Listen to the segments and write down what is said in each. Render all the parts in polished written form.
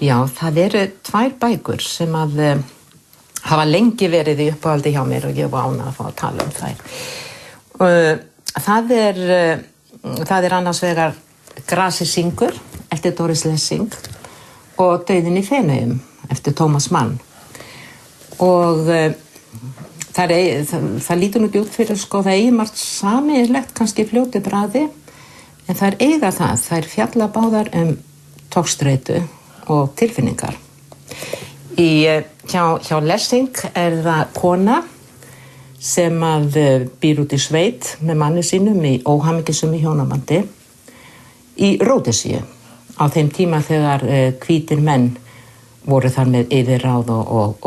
Já, það eru 2 bækur sem að hafa lengi verið í uppáhaldi hjá mér og ég var ánægð að fá að tala þær. Það annars vegar Grasið syngur eftir Doris Lessing og Dauðinn í Feneyjum eftir Thomas Mann. Og það lítur nú út fyrir það eigi margt sameiginlegt kannski fljótu bragði, en þær eiga það, þær fjalla báðar togstreitu og tilfinningar. Hjá Lessing það kona sem að býr út í sveit með manni sínum í óhamingjusömu hjónabandi í Ródesíu á þeim tíma þegar hvítir menn voru þar með yfirráð og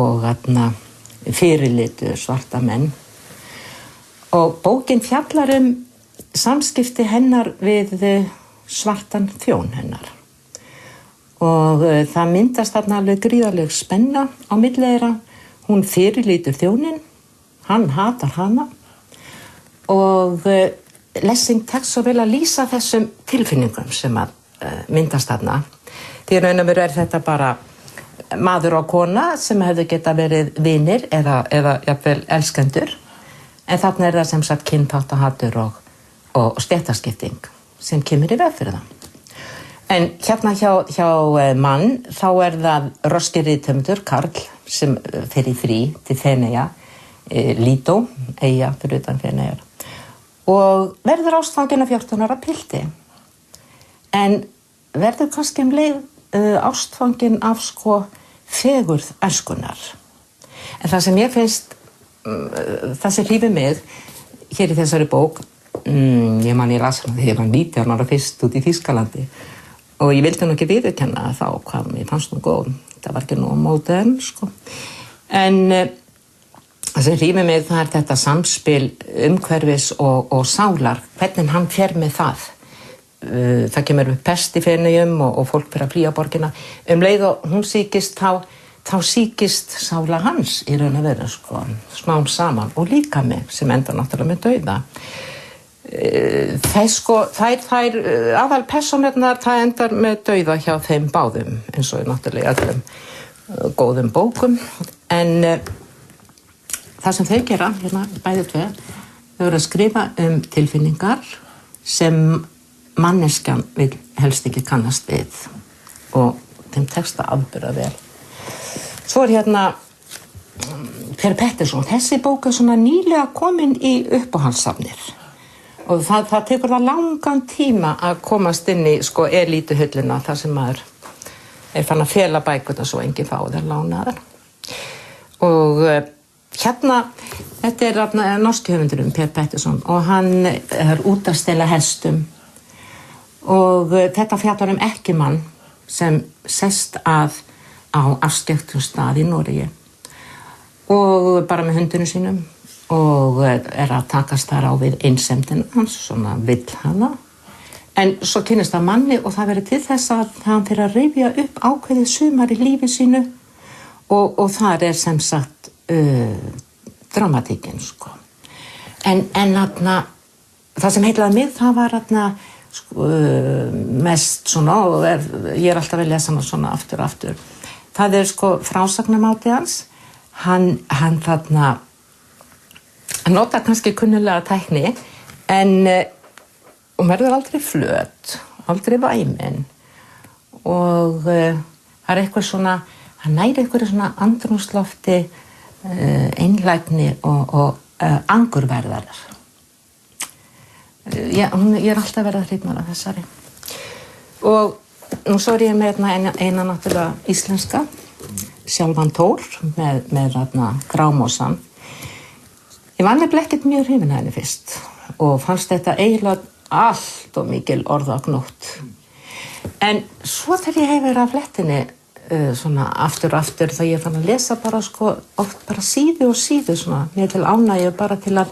fyrirlitu svarta menn. Og bókin fjallar samskipti hennar við svartan þjón hennar. Og það myndast þarna alveg gríðarleg spenna á milli þeirra. Hún fyrirlítur þjóninn, hann hatar hana og Lessing tekst svo vel að lýsa þessum tilfinningum sem að myndast þarna. Því raun og veru þetta bara maður og kona sem hefðu geta verið vinir eða jafnvel elskendur, en þarna það sem sagt kynþáttahatur og stéttaskipting sem kemur í veg fyrir það. En hérna hjá Mann þá það roski rithöfundur Karl sem fer í frí til Feneyja, Lido, eyja fyrir utan Feneyjar, og verður ástfanginn af 14 ára pilti. En verður kannski leið ástfanginn af fegurð æskunnar. En það sem ég finnst, það sem hrífur mig hér í þessari bók, ég las hana þegar ég var 19 ára fyrst út í Þýskalandi. Og ég vildi nú ekki viðurkenna þá hvað mér fannst nú góð. Það var ekki nú modern, En það sem hrífur mig það þetta samspil umhverfis og sálar. Hvernig hann fer með það. Það kemur upp pest í Feneyjum og fólk fyrir að flýja borgina. Leið og hún sýkist þá sýkist sála hans í raun og veru, smám saman. Og líka mig sem endar náttúrulega með dauða. Þær aðalpersónurnar það endar með dauða hjá þeim báðum eins og náttúrulega öllum góðum bókum, en það sem þau gera hérna bæði tvö, þau eru að skrifa tilfinningar sem manneskjan vil helst ekki kannast við og þeim tekst að afburða vel. Svo hérna Per Pettersson, þessi bók svona nýlega komin í uppáhaldssafnir. Og það tekur það langan tíma að komast inn í elítuhylluna þar sem maður fann að fela bækurnar svo enginn fá þær lánaðar. Og hérna, þetta norski höfundurinn Per Pettersson og hann út að stela hestum. Og þetta fjallar ekkimann sem sest að á afskekktum stað í Noregi. Og bara með hundunum sínum. Og að takast þar á við einsemdina hans, svona vill hana. En svo kynnist það manni og það verður til þess að hann fyrir að rifja upp ákveðið sumar í lífi sínu og þar sem sagt dramatíkin, En það sem heitlaði mig, það var mest svona, og ég alltaf að lesa hana svona aftur og aftur. Það frásagnamáti hans, hann hann notar kannski kunnulega tækni, en hún verður aldrei flöt, aldrei væmin. Og það eitthvað svona, hann næri eitthvað svona andrúmslofti, einlægni og angurverðarar. Ég alltaf verið að hrifna af þessari. Og nú svo ég með eina náttúrulega íslenska, Sjálfan Tór, með Grámossan. Ég var nefnilega ekkert mjög hrifin af henni fyrst og fannst þetta eiginlega allt og mikil orðagnótt. En svo þegar ég hef verið af flettinni svona aftur og aftur, þá ég fann að lesa bara oft bara síðu og síðu svona, mér til ánægju bara til að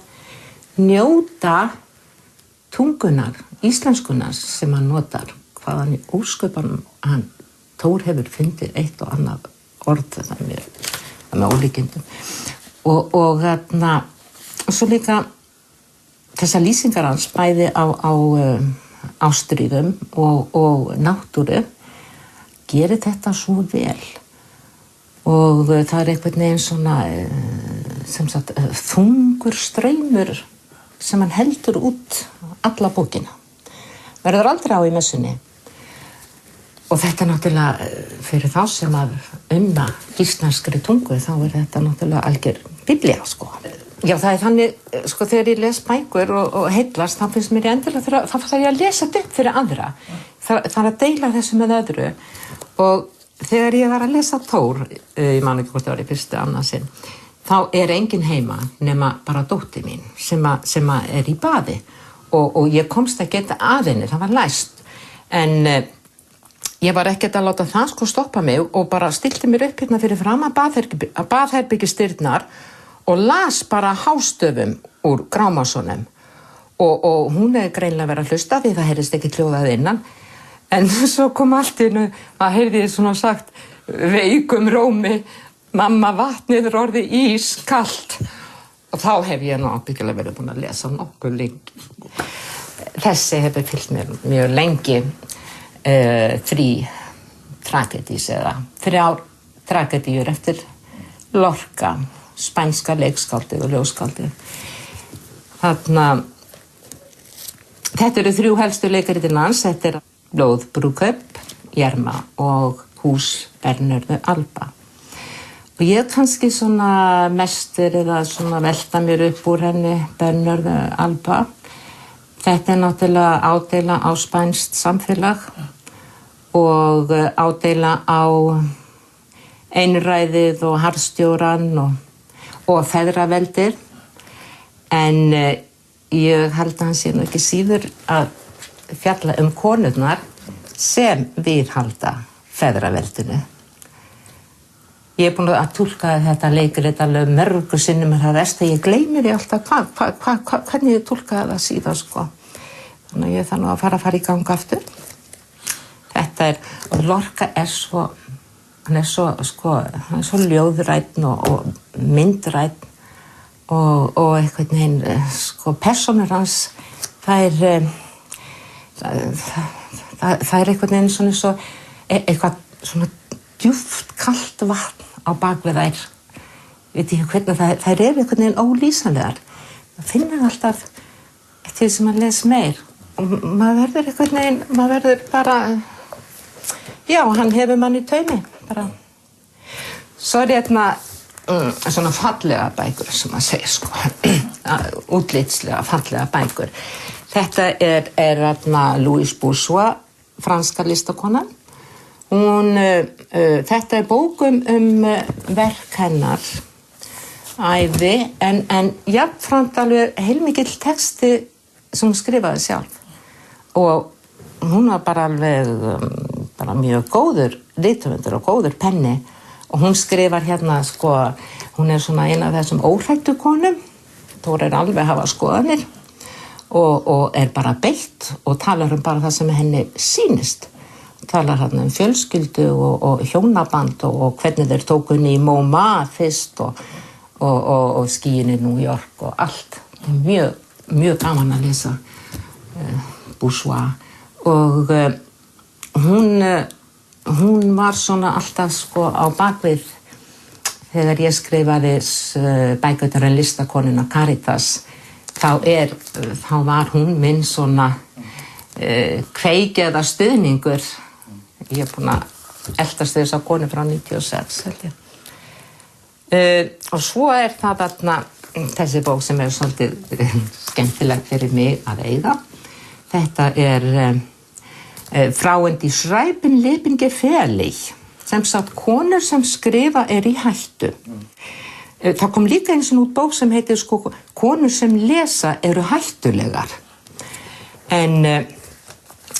njóta tungunar, íslenskunar sem hann notar, hvaðan í ósköpunum hann Tór hefur fundið eitt og annað orð, það með ólíkindum. Og svo líka þessar lýsingar hans bæði á ástríðum og náttúru gerir þetta svo vel og það einhvern veginn svona sem sagt þungur straumur sem hann heldur út alla bókina verður aldrei á í messunni og þetta náttúrulega fyrir þá sem að íslenskri tungu þá þetta náttúrulega algjör biblía sko. Já, það þannig sko þegar ég les bækur og heillast þá finnst mér endilega þá þarf ég að lesa þetta upp fyrir aðra það að deila þessu með öðru og þegar ég var að lesa Thor ég man ekki hvort það var í fyrstu annað sinn þá engin heima nema bara dóttir mín sem að í baði og ég komst að geta að henni, það var læst en ég var ekkert að láta það sko stoppa mig og bara stilti mér upp hérna fyrir fram að baðherbergisdyrnar og las bara hástöfum úr Grámasonum og hún greinilega verið að hlusta því það heyrðist ekki hljóðað innan en svo kom allt innu að heyrði ég svona sagt veikum rómi mamma vatnið orðið ískalt og þá hef ég nú ábyggilega verið búin að lesa nokkuð lengi þessi hefur fylgt mér mjög lengi 3 tragedís eða 3 tragedíur eftir Lorca spænska leikskáldið og ljóskáldið þetta eru 3 helstu leikaritin hans þetta Blóðbrúðkaup, Jerma og Hús Bernhörðu Alba og ég kannski svona mest verið að svona velta mér upp úr henni Bernhörðu Alba þetta náttúrulega ádeila á spænskt samfélag og ádeila á einræðið og harðstjóran og feðraveldið en ég held að hann sé nú ekki síður að fjalla konurnar sem viðhalda feðraveldinu. Ég búin að túlka þetta leikrit alveg mörgu sinnum en það verst að ég gleymi því alltaf hvernig ég túlkaði það síðan sko. Þannig að ég þarf nú að fara í gang aftur. Þetta og Lorca svo hann svo sko, hann svo ljóðrænn og myndrænn og einhvern veginn sko persónur hans það einhvern veginn svona svo eitthvað svona djúpt kalt vatn á bakvið þær veit ég hvernig þær einhvern veginn ólýsanlegar það finnur alltaf eftir sem að les meir og maður verður einhvern veginn maður verður bara já, hann hefur mann í taumi bara svo svona fallega bækur sem að segja sko útlitslega fallega bækur þetta Louise Bourgeois franska listakonan hún þetta bók verk hennar ævi en jafnframt alveg heilmikill texti sem hún skrifaði sjálf og hún var bara alveg bara mjög góður rithöfundur og góður penni og hún skrifar hérna sko hún svona ein af þessum óhræddu konum Thor alveg hafa skoðanir og bara beitt og talar bara það sem henni sýnist talar hann fjölskyldu og hjónaband og hvernig þeir tóku henni í MoMA fyrst og skíin í New York og allt mjög gaman að lesa Bourgeois og hún var svona alltaf sko á bakvið þegar ég skrifaði bækurnar listakonuna Caritas þá var hún minn svona kveikjaða stuðningur ég búin að eltast þessa konu frá 96 held ég og svo það þarna þessi bók sem svolítið skemmtileg fyrir mig að eiga þetta Frauen die schreiben leben gefährlich sem sagt konur sem skrifa í hættu það kom líka eins og út bók sem heitir sko konur sem lesa eru hættulegar en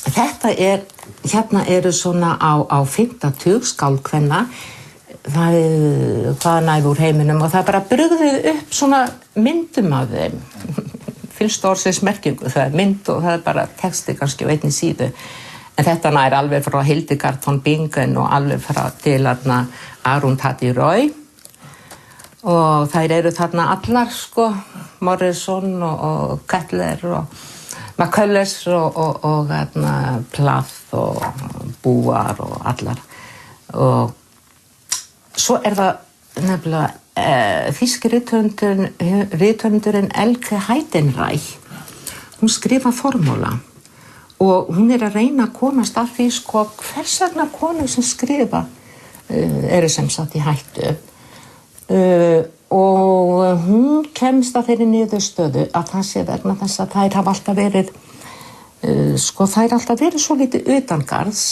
þetta hérna eru svona á 5. tug skáldkvenna hvaðan úr heiminum og það bara brugðið upp svona myndum af þeim fylgst orðsins merkingu það mynd og það bara texti kannski á einni síðu en þetta nær alveg frá Hildegard von Bingen og alveg frá til Arun Tati Roy og þær eru þarna allar, sko, Morrison og Kettler og McCullers og Plath og Búar og allar. Og svo það nefnilega þýski rithöfundurinn Elke Heidenreich. Hún skrifa formúla og hún að reyna að komast að því, sko, hvers vegna konur sem skrifa eru sem sagt í hættu. Og hún kemst að þeirri niðurstöðu að það sé vegna þess að þær hafa alltaf verið þær alltaf verið svo lítið utangarðs.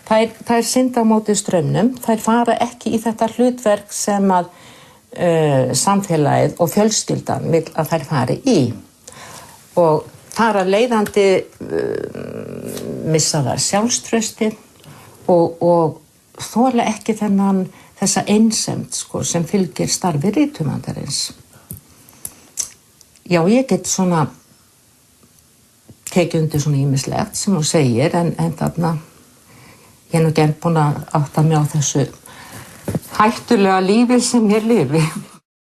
Þær synda á móti straumnum, þær fara ekki í þetta hlutverk sem að samfélagið og fjölskyldan vill að þær fari í. Og þar af leiðandi missa þær sjálfstraustið og þola ekki þessa einsemd, sko, sem fylgir starfi rithöfundarins. Já, ég get svona tekið undir svona ýmislegt sem hún segir, en þarna ég nú ekki enn búin að átta mig á þessu hættulega lífi sem ég lifi.